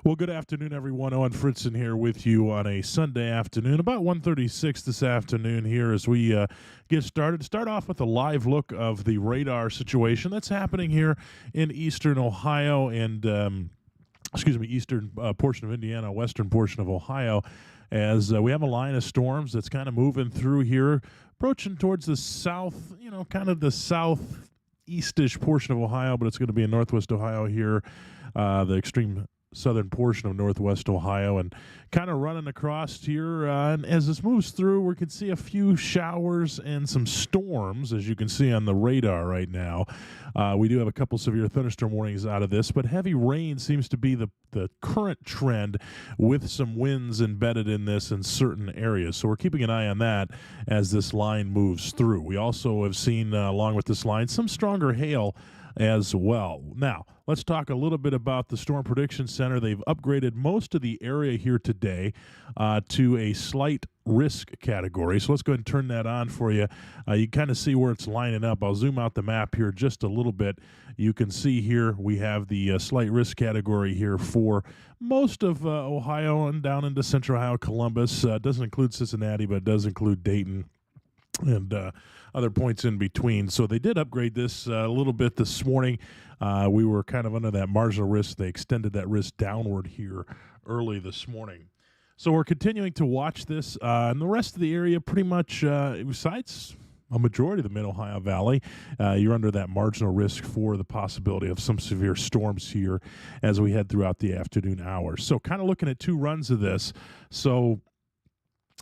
Well, good afternoon, everyone. Owen Fritzen here with you on a Sunday afternoon, about 1:36 this afternoon here as we get started. Start off with a live look of the radar situation that's happening here in eastern Ohio and, eastern portion of Indiana, western portion of Ohio, as we have a line of storms that's kind of moving through here, approaching towards the south, kind of the southeastish portion of Ohio, but it's going to be in northwest Ohio here, the extreme southern portion of northwest Ohio, and kind of running across here. And as this moves through, we can see a few showers and some storms, as you can see on the radar right now. We do have a couple severe thunderstorm warnings out of this, but heavy rain seems to be the current trend with some winds embedded in this in certain areas. So we're keeping an eye on that as this line moves through. We also have seen, along with this line, some stronger hail as well. Now, let's talk a little bit about the Storm Prediction Center. They've upgraded most of the area here today to a slight risk category. So let's go ahead and turn that on for you. You kind of see where it's lining up. I'll zoom out the map here just a little bit. You can see here we have the slight risk category here for most of Ohio and down into central Ohio, Columbus. Doesn't include Cincinnati, but it does include Dayton and other points in between. So they did upgrade this a little bit this morning. We were kind of under that marginal risk. They extended that risk downward here early this morning. So we're continuing to watch this. And the rest of the area, pretty much, besides a majority of the Mid-Ohio Valley, you're under that marginal risk for the possibility of some severe storms here as we head throughout the afternoon hours. So kind of looking at two runs of this. So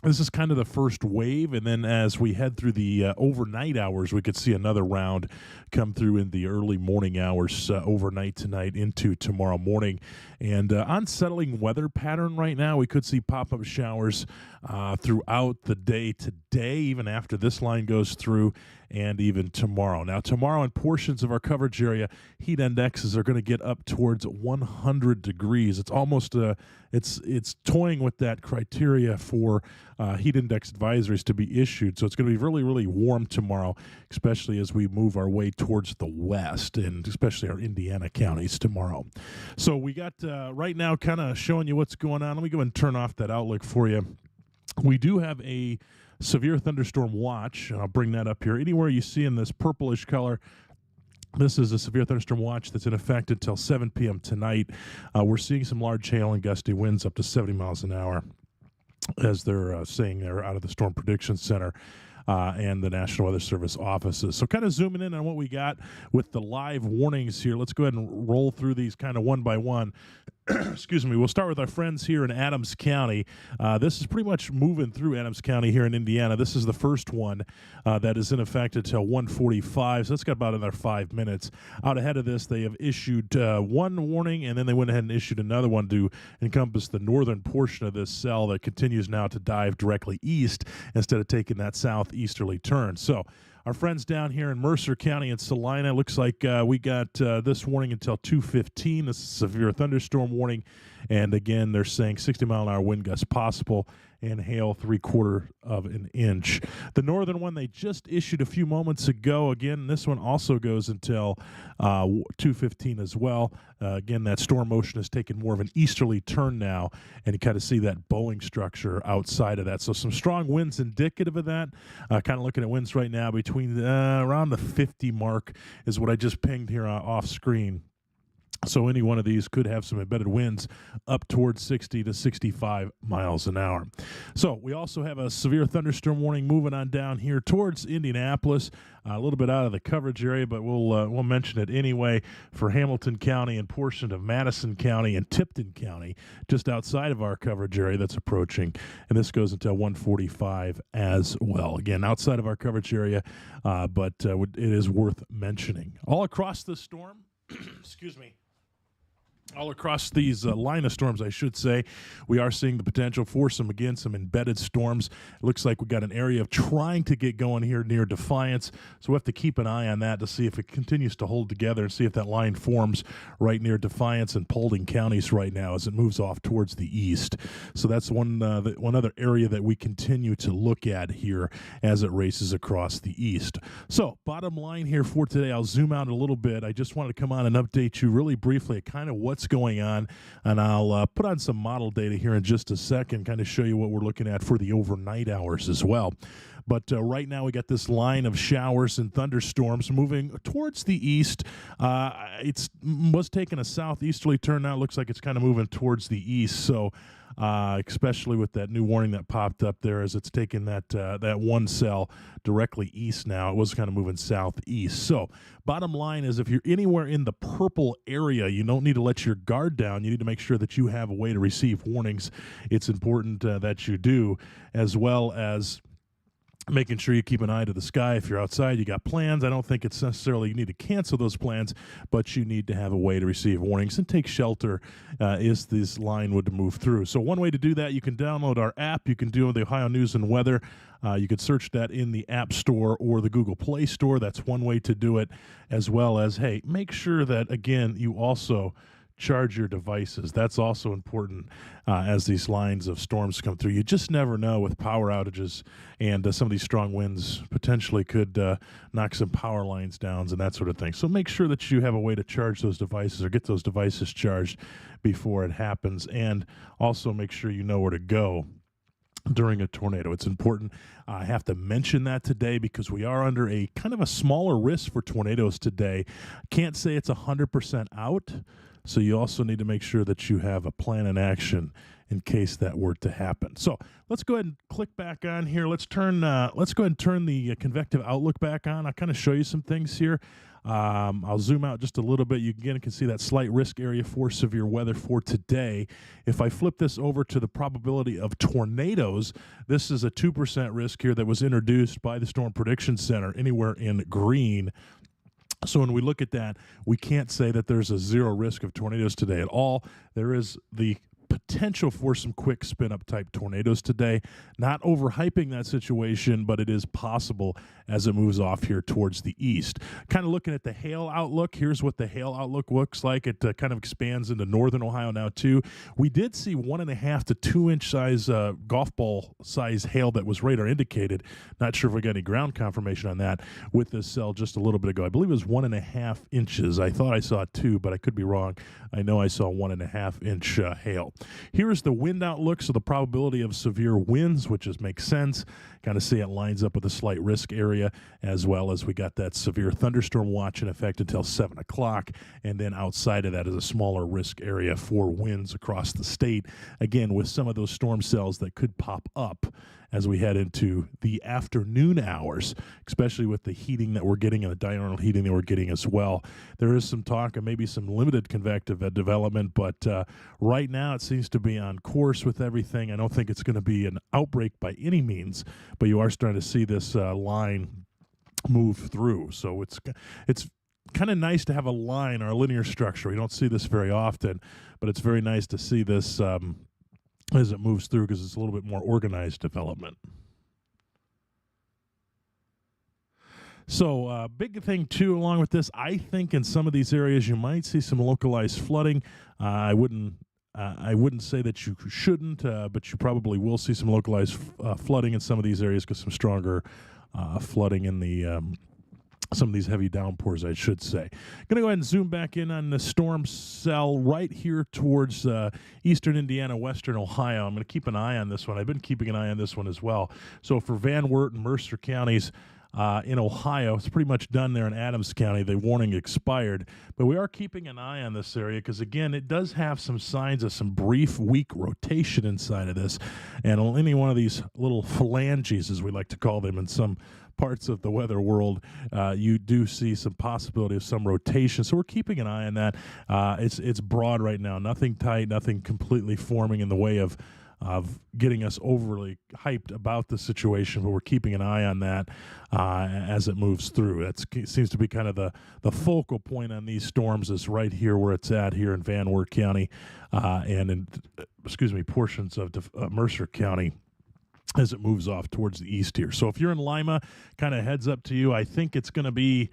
this is kind of the first wave, and then as we head through the overnight hours, we could see another round come through in the early morning hours overnight tonight into tomorrow morning. And unsettling weather pattern right now. We could see pop-up showers throughout the day today, even after this line goes through, and even tomorrow. Now, tomorrow in portions of our coverage area, heat indexes are going to get up towards 100 degrees. It's almost it's toying with that criteria for heat index advisories to be issued. So it's going to be really, really warm tomorrow, especially as we move our way towards the west, and especially our Indiana counties tomorrow. So we got right now kind of showing you what's going on. Let me go and turn off that outlook for you. We do have a severe thunderstorm watch, and I'll bring that up here. Anywhere you see in this purplish color, this is a severe thunderstorm watch that's in effect until 7 p.m. tonight. We're seeing some large hail and gusty winds up to 70 miles an hour, as they're saying they're out of the Storm Prediction Center and the National Weather Service offices. So kind of zooming in on what we got with the live warnings here. Let's go ahead and roll through these kind of one by one. Excuse me. We'll start with our friends here in Adams County. This is pretty much moving through Adams County here in Indiana. This is the first one that is in effect until 1:45, so it's got about another 5 minutes. Out ahead of this, they have issued one warning, and then they went ahead and issued another one to encompass the northern portion of this cell that continues now to dive directly east instead of taking that southeast southeasterly turn. So our friends down here in Mercer County and Salina, looks like we got this warning until 2:15. This is a severe thunderstorm warning. And again, they're saying 60-mile-an-hour wind gusts possible and hail 3/4 of an inch. The northern one they just issued a few moments ago. Again, this one also goes until 2:15 as well. Again, that storm motion has taken more of an easterly turn now, and you kind of see that bowing structure outside of that. So some strong winds indicative of that. Kind of looking at winds right now between around the 50 mark is what I just pinged here off screen. So any one of these could have some embedded winds up towards 60 to 65 miles an hour. So we also have a severe thunderstorm warning moving on down here towards Indianapolis, a little bit out of the coverage area, but we'll mention it anyway for Hamilton County and portion of Madison County and Tipton County, just outside of our coverage area that's approaching. And this goes until 1:45 as well. Again, outside of our coverage area, but it is worth mentioning. All across the storm, excuse me. All across these line of storms, I should say, we are seeing the potential for some embedded storms. It looks like we got an area of trying to get going here near Defiance, so we have to keep an eye on that to see if it continues to hold together and see if that line forms right near Defiance and Paulding counties right now as it moves off towards the east. So that's one other area that we continue to look at here as it races across the east. So bottom line here for today, I'll zoom out a little bit. I just wanted to come on and update you really briefly at kind of what's going on, and I'll put on some model data here in just a second, kind of show you what we're looking at for the overnight hours as well. But right now we got this line of showers and thunderstorms moving towards the east. It was taking a southeasterly turn. Now it looks like it's kind of moving towards the east. So especially with that new warning that popped up there as it's taking that one cell directly east now. It was kind of moving southeast. So bottom line is if you're anywhere in the purple area, you don't need to let your guard down. You need to make sure that you have a way to receive warnings. It's important that you do, as well as making sure you keep an eye to the sky. If you're outside, you got plans. I don't think it's necessarily you need to cancel those plans, but you need to have a way to receive warnings and take shelter if this line would move through. So one way to do that, you can download our app. You can do the Ohio News and Weather. You could search that in the App Store or the Google Play Store. That's one way to do it, as well as, hey, make sure that, again, you also charge your devices. That's also important as these lines of storms come through. You just never know with power outages, and some of these strong winds potentially could knock some power lines down and that sort of thing. So make sure that you have a way to charge those devices or get those devices charged before it happens, and also make sure you know where to go during a tornado. It's important. I have to mention that today because we are under a kind of a smaller risk for tornadoes today. Can't say it's 100% out. So you also need to make sure that you have a plan in action in case that were to happen. So let's go ahead and click back on here. Let's go ahead and turn the convective outlook back on. I'll kind of show you some things here. I'll zoom out just a little bit. You again can see that slight risk area for severe weather for today. If I flip this over to the probability of tornadoes, this is a 2% risk here that was introduced by the Storm Prediction Center, anywhere in green. So when we look at that, we can't say that there's a zero risk of tornadoes today at all. There is the potential for some quick spin-up type tornadoes today. Not overhyping that situation, but it is possible as it moves off here towards the east. Kind of looking at the hail outlook, here's what the hail outlook looks like. It kind of expands into northern Ohio now too. We did see 1.5 to 2 inch size golf ball size hail that was radar indicated. Not sure if we got any ground confirmation on that with this cell just a little bit ago. I believe it was 1.5 inches. I thought I saw 2, but I could be wrong. I know I saw 1.5 inch hail. Here is the wind outlook, so the probability of severe winds, which makes sense. Kind of see it lines up with a slight risk area, as well as we got that severe thunderstorm watch in effect until 7 o'clock, and then outside of that is a smaller risk area for winds across the state, again, with some of those storm cells that could pop up as we head into the afternoon hours, especially with the heating that we're getting and the diurnal heating that we're getting as well. There is some talk of maybe some limited convective development, but right now it seems to be on course with everything. I don't think it's going to be an outbreak by any means, but you are starting to see this line move through. So it's kind of nice to have a line or a linear structure. We don't see this very often, but it's very nice to see this as it moves through because it's a little bit more organized development. So, big thing too, along with this, I think in some of these areas you might see some localized flooding. I wouldn't say that you shouldn't, but you probably will see some localized flooding in some of these areas because some stronger flooding in the some of these heavy downpours, I should say. Going to go ahead and zoom back in on the storm cell right here towards eastern Indiana, western Ohio. I'm going to keep an eye on this one. I've been keeping an eye on this one as well. So for Van Wert and Mercer counties in Ohio, it's pretty much done there in Adams County. The warning expired. But we are keeping an eye on this area because, again, it does have some signs of some brief, weak rotation inside of this. And on any one of these little phalanges, as we like to call them in some parts of the weather world, you do see some possibility of some rotation. So we're keeping an eye on that. It's broad right now, nothing tight, nothing completely forming in the way of getting us overly hyped about the situation, but we're keeping an eye on that as it moves through. That seems to be kind of the focal point on these storms is right here where it's at here in Van Wert County and in, portions of Mercer County as it moves off towards the east here. So if you're in Lima, kind of heads up to you. I think it's going to be,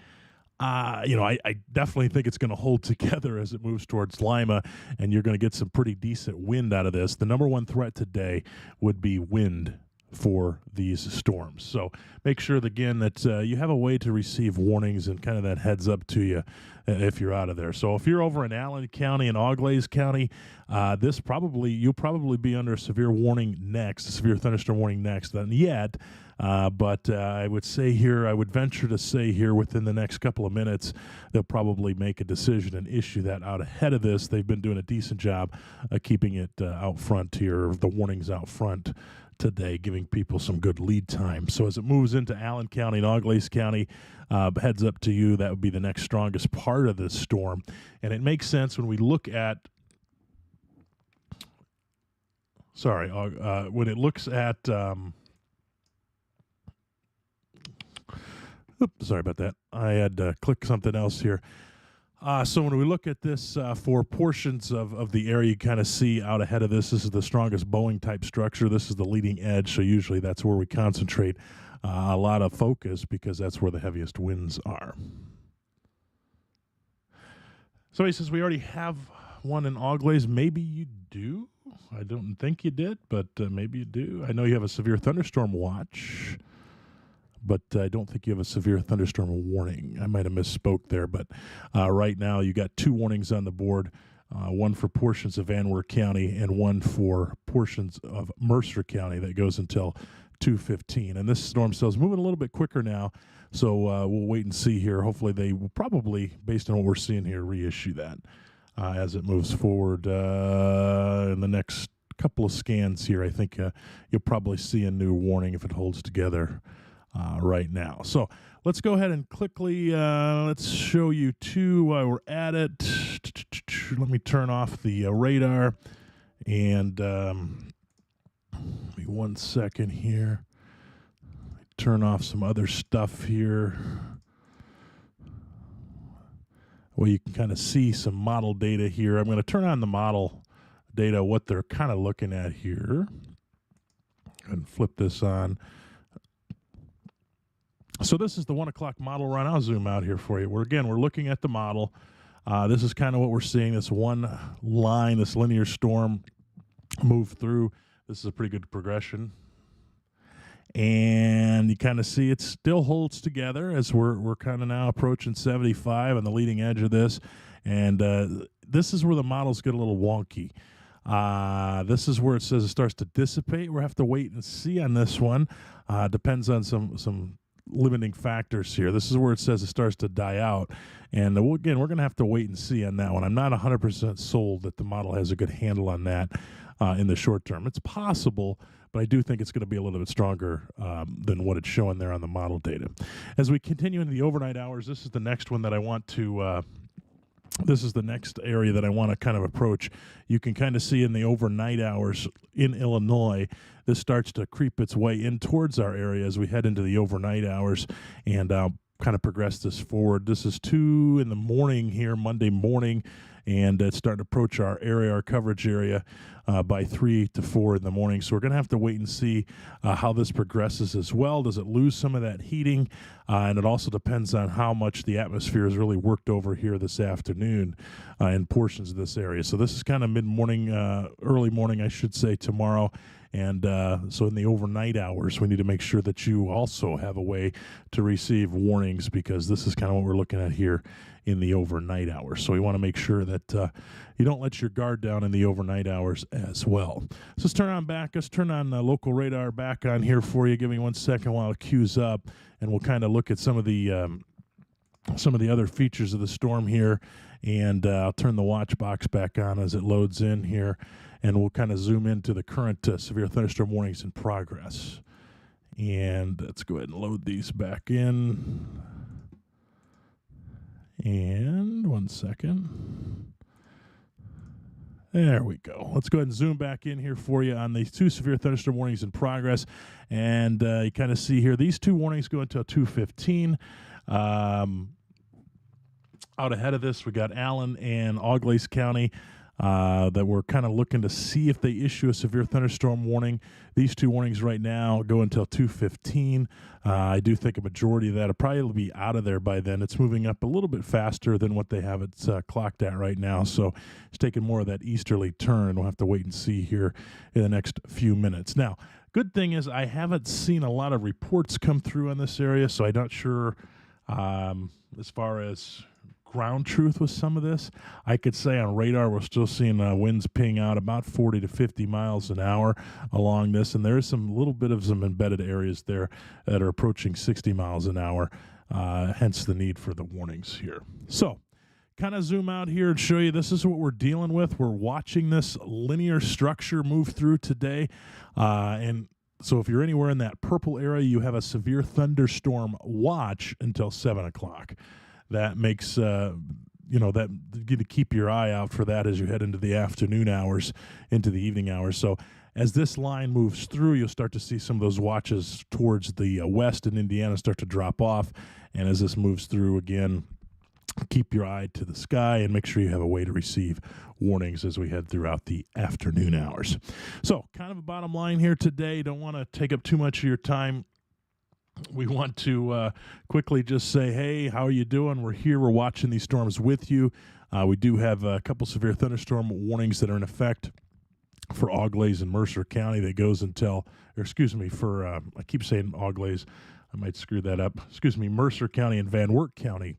I definitely think it's going to hold together as it moves towards Lima, and you're going to get some pretty decent wind out of this. The number one threat today would be wind for these storms. So make sure, again, that you have a way to receive warnings and kind of that heads up to you if you're out of there. So if you're over in Allen County and Auglaize County, you'll probably be under a severe warning next, a severe thunderstorm warning next than yet. But I would venture to say here within the next couple of minutes, they'll probably make a decision and issue that out ahead of this. They've been doing a decent job of keeping it out front here, the warnings out front today, giving people some good lead time. So as it moves into Allen County and Auglaize County, heads up to you, that would be the next strongest part of this storm. And it makes sense when we look at, when it looks at, sorry about that. I had clicked something else here. So when we look at this for portions of the area, you kind of see out ahead of this is the strongest Boeing type structure. This is the leading edge, so usually that's where we concentrate a lot of focus because that's where the heaviest winds are. Somebody says we already have one in Auglaize. Maybe you do. I don't think you did, but maybe you do. I know you have a severe thunderstorm watch, but I don't think you have a severe thunderstorm warning. I might have misspoke there, but right now you got two warnings on the board, one for portions of Van Wert County and one for portions of Mercer County that goes until 2:15. And this storm cell is moving a little bit quicker now, so we'll wait and see here. Hopefully they will probably, based on what we're seeing here, reissue that as it moves forward in the next couple of scans here. I think you'll probably see a new warning if it holds together right now. So let's go ahead and quickly let's show you two while we're at it. Let me turn off the radar and give me 1 second here. Turn off some other stuff here. Well, you can kind of see some model data here. I'm going to turn on the model data, what they're kind of looking at here, and flip this on. So this is the 1 o'clock model run. I'll zoom out here for you. We're looking at the model. This is kind of what we're seeing. This one line, this linear storm move through. This is a pretty good progression. And you kind of see it still holds together as we're kind of now approaching 75 on the leading edge of this. And this is where the models get a little wonky. This is where it says it starts to dissipate. We'll have to wait and see on this one. Depends on some limiting factors here. This is where it says it starts to die out. And again, we're going to have to wait and see on that one. I'm not 100% sold that the model has a good handle on that in the short term. It's possible, but I do think it's going to be a little bit stronger than what it's showing there on the model data. As we continue into the overnight hours, this is the next one that I want to this is the next area that I want to kind of approach. You can kind of see in the overnight hours in Illinois, this starts to creep its way in towards our area as we head into the overnight hours, and kind of progress this forward. This is 2 in the morning here, Monday morning, and it's starting to approach our area, our coverage area, by 3 to 4 in the morning. So we're going to have to wait and see how this progresses as well. Does it lose some of that heating? And it also depends on how much the atmosphere has really worked over here this afternoon in portions of this area. So this is kind of mid-morning, early morning, I should say, tomorrow. And so in the overnight hours, we need to make sure that you also have a way to receive warnings, because this is kind of what we're looking at here in the overnight hours. So we want to make sure that you don't let your guard down in the overnight hours as well. So let's turn on local radar back on here for you. Give me 1 second while it queues up, and we'll kind of look at some of the other features of the storm here. And I'll turn the watch box back on as it loads in here, and we'll kind of zoom into the current severe thunderstorm warnings in progress. And let's go ahead and load these back in. And 1 second. There we go. Let's go ahead and zoom back in here for you on these 2 severe thunderstorm warnings in progress. And you kind of see here, these 2 warnings go until 2:15. Out ahead of this, we got Allen and Auglaize County that we're kind of looking to see if they issue a severe thunderstorm warning. These 2 warnings right now go until 2:15. I do think a majority of that will probably be out of there by then. It's moving up a little bit faster than what they have it clocked at right now, so it's taking more of that easterly turn. We'll have to wait and see here in the next few minutes. Now, good thing is I haven't seen a lot of reports come through on this area, so I'm not sure as far as ground truth with some of this. I could say on radar we're still seeing winds ping out about 40 to 50 miles an hour along this, and there is some little bit of some embedded areas there that are approaching 60 miles an hour, hence the need for the warnings here. So kind of zoom out here and show you this is what we're dealing with. We're watching this linear structure move through today, and so if you're anywhere in that purple area, you have a severe thunderstorm watch until 7 o'clock. That makes, that you to keep your eye out for that as you head into the afternoon hours, into the evening hours. So as this line moves through, you'll start to see some of those watches towards the west in Indiana start to drop off. And as this moves through again, keep your eye to the sky and make sure you have a way to receive warnings as we head throughout the afternoon hours. So kind of a bottom line here today. Don't want to take up too much of your time. We want to quickly just say, hey, how are you doing? We're here. We're watching these storms with you. We do have a couple severe thunderstorm warnings that are in effect for Auglaize and Mercer County that goes until, I keep saying Auglaize. I might screw that up. Mercer County and Van Wert County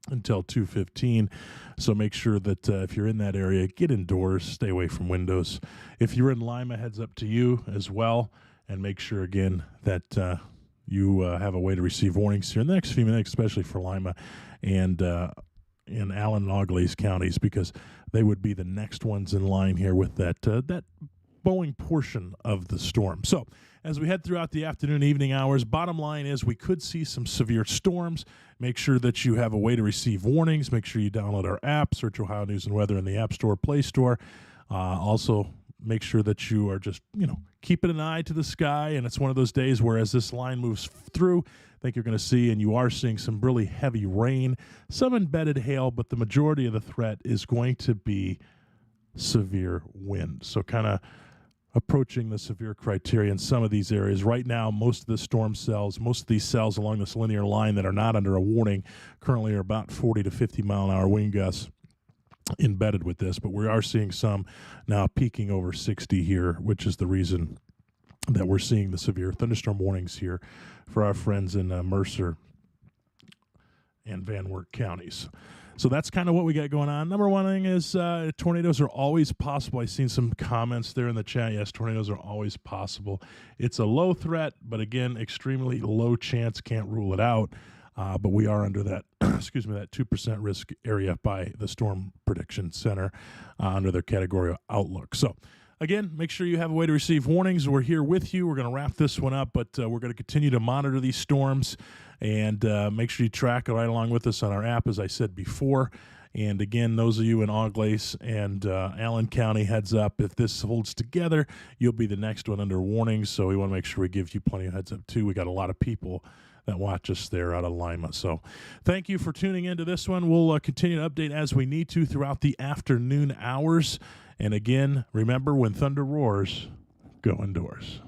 until 2:15. So make sure that if you're in that area, get indoors, stay away from windows. If you're in Lima, heads up to you as well, and make sure, again, that you have a way to receive warnings here in the next few minutes, especially for Lima and in Allen and Auglaize counties, because they would be the next ones in line here with that Boeing portion of the storm. So as we head throughout the afternoon, evening hours, bottom line is we could see some severe storms. Make sure that you have a way to receive warnings. Make sure you download our app, search Ohio News and Weather in the App Store, Play Store. Also, make sure that you are just, keeping an eye to the sky. And it's one of those days where as this line moves through, I think you're going to see, and you are seeing, some really heavy rain, some embedded hail, but the majority of the threat is going to be severe wind. So kind of approaching the severe criteria in some of these areas. Right now, most of these cells along this linear line that are not under a warning currently are about 40 to 50 mile an hour wind gusts embedded with this, but we are seeing some now peaking over 60 here, which is the reason that we're seeing the severe thunderstorm warnings here for our friends in Mercer and Van Wert counties. So that's kind of what we got going on. Number one thing is tornadoes are always possible. I've seen some comments there in the chat. Yes, tornadoes are always possible. It's a low threat, but again, extremely low chance. Can't rule it out. But we are under that, that 2% risk area by the Storm Prediction Center under their category outlook. So, again, make sure you have a way to receive warnings. We're here with you. We're going to wrap this one up, but we're going to continue to monitor these storms and make sure you track right along with us on our app, as I said before. And again, those of you in Auglaize and Allen County, heads up. If this holds together, you'll be the next one under warning. So we want to make sure we give you plenty of heads up, too. We got a lot of people that watch us there out of Lima. So thank you for tuning into this one. We'll continue to update as we need to throughout the afternoon hours. And again, remember, when thunder roars, go indoors.